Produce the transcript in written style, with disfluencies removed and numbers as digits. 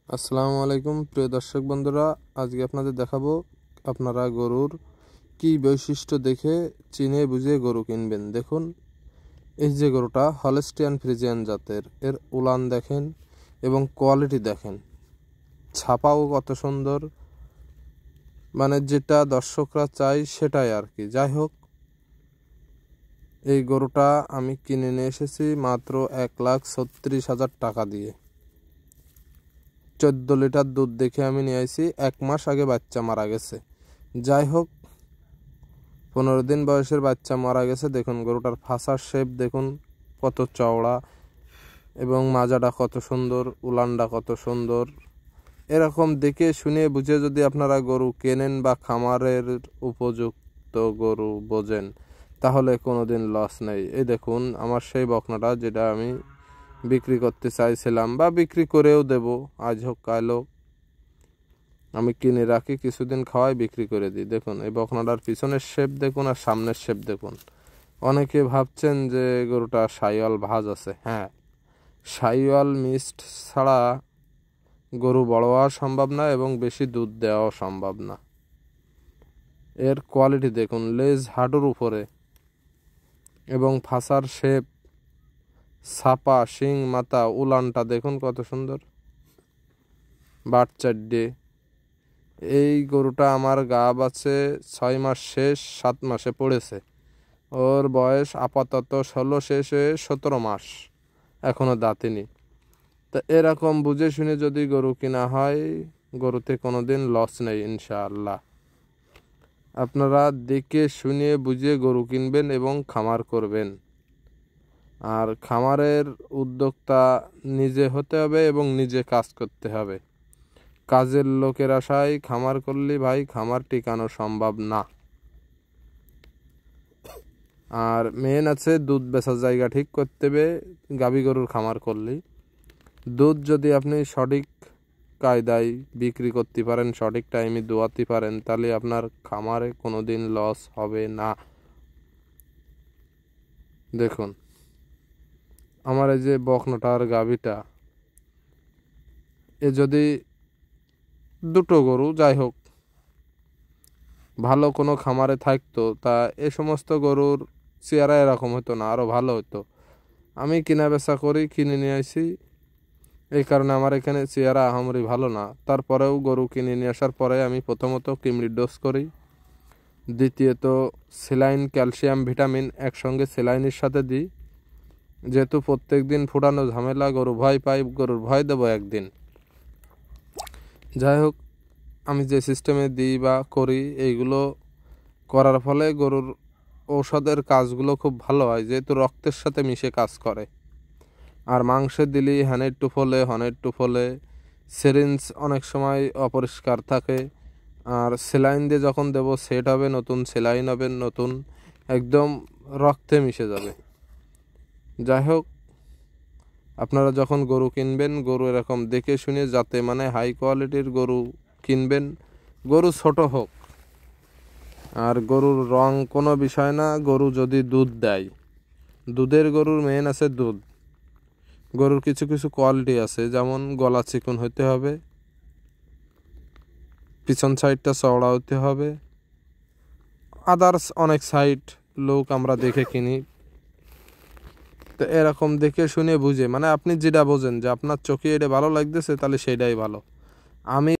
আসসালামু আলাইকুম প্রিয় দর্শক বন্ধুরা, আজকে আপনাদের দেখাবো আপনারা গরুর কি বৈশিষ্ট্য দেখে চিনে বুঝে গরু কিনবেন। দেখুন, এই যে গরুটা হলস্টিয়ান ফ্রিজিয়ান জাতের, এর উলান দেখেন এবং কোয়ালিটি দেখেন, ছাপাও কত সুন্দর, মানে যেটা দর্শকরা চাই সেটাই আর কি। যাই হোক, এই গরুটা আমি কিনে নিয়ে এসেছি মাত্র 1,36,000 টাকা দিয়ে। 14 লিটার দুধ দেখে আমি নিয়ে আসি। 1 মাস আগে বাচ্চা মারা গেছে। যাই হোক, 15 দিন বয়সের বাচ্চা মারা গেছে। দেখুন গরুটার ফাঁসার শেপ দেখুন কত চওড়া এবং মাজাটা কত সুন্দর, উলানটা কত সুন্দর। এরকম দেখে শুনে বুঝে যদি আপনারা গরু কেনেন বা খামারের উপযুক্ত গরু বোঝেন, তাহলে কোনোদিন লস নেই। এই দেখুন আমার সেই বকনাটা, যেটা আমি বিক্রি করতে চাইছিলাম বা বিক্রি করেও দেব, আজ হোক কাল হোক। আমি কিনে রাখি, কিছুদিন খাওয়াই বিক্রি করে দিই। দেখুন এই বকনাটার পিছনের শেপ দেখুন আর সামনের শেপ দেখুন। অনেকে ভাবছেন যে গরুটা সাইওয়াল ভাঁজ আছে। হ্যাঁ, সাইওয়াল মিক্সড ছাড়া গরু বড় হওয়া সম্ভব না এবং বেশি দুধ দেওয়াও সম্ভব না। এর কোয়ালিটি দেখুন, লেজ হাঁটুর উপরে এবং ফাঁসার শেপ, ছাপা, শিং, মাথা, উলানটা দেখুন কত সুন্দর, বাট চারটে। এই গরুটা আমার গাব আছে 6 মাস শেষ, 7 মাসে পড়েছে। ওর বয়স আপাতত 16 শেষ হয়ে 17 মাস, এখনো দাঁতেনি। তা এরকম বুঝে শুনে যদি গরু কিনা হয়, গরুতে কোনোদিন লস নেই ইনশাআল্লাহ। আপনারা দেখে শুনে বুঝে গরু কিনবেন এবং খামার করবেন। আর খামারের উদ্যোক্তা নিজে হতে হবে এবং নিজে কাজ করতে হবে। কাজের লোকের আশায় খামার করলে ভাই খামার টিকানো সম্ভব না। আর মেন আছে দুধ বেচার জায়গা ঠিক করতে হবে গাভী গরুর খামার করলে। দুধ যদি আপনি সঠিক কায়দায় বিক্রি করতে পারেন, সঠিক টাইমে দোয়াতে পারেন, তাহলে আপনার খামারে কোনোদিন লস হবে না। দেখুন আমার এই যে বকনাটার গাভীটা, এ যদি দুটো গরু যাই হোক ভালো কোনো খামারে থাকতো, তা এ সমস্ত গরুর চেহারা এরকম হতো না, আরও ভালো হতো। আমি কিনা বেচা করি, কিনে নিয়ে আসি, এই কারণে আমার এখানে চেহারা আহামরি ভালো না। তারপরেও গরু কিনে নিয়ে আসার পরে আমি প্রথমত কিমড়ির ডোজ করি, দ্বিতীয়ত স্যালাইন, ক্যালসিয়াম, ভিটামিন একসঙ্গে স্যালাইনের সাথে দিই। যেহেতু প্রত্যেক দিন ফুটানো ঝামেলা, গরু ভয় পাই, গরুর ভয় দেবো একদিন। যাই হোক, আমি যে সিস্টেমে দিই বা করি, এইগুলো করার ফলে গরুর ঔষধের কাজগুলো খুব ভালো হয়, যেহেতু রক্তের সাথে মিশে কাজ করে। আর মাংসে দিলেই হ্যানের ফলে, হনের ফলে। সিরিঞ্জ অনেক সময় অপরিষ্কার থাকে, আর সেলাইন দিয়ে যখন দেবো সেট হবে, নতুন সেলাইন হবে, নতুন একদম রক্তে মিশে যাবে। যাই হোক, আপনারা যখন গরু কিনবেন, গরু এরকম দেখে শুনে, যাতে মানে হাই কোয়ালিটির গরু কিনবেন। গরু ছোট হোক, আর গরুর রং কোনো বিষয় না। গরু যদি দুধ দেয়, দুধের গরুর মেন আছে দুধ। গরুর কিছু কিছু কোয়ালিটি আছে, যেমন গলা চিকন হতে হবে, পিছন সাইডটা চওড়া হতে হবে, আদার্স অনেক সাইড লোক আমরা দেখে কিনি। তো এরকম দেখে শুনে বুঝে, মানে আপনি যেটা বোঝেন যে আপনার চোখে এটা ভালো লাগতেছে, তাহলে সেটাই ভালো। আমি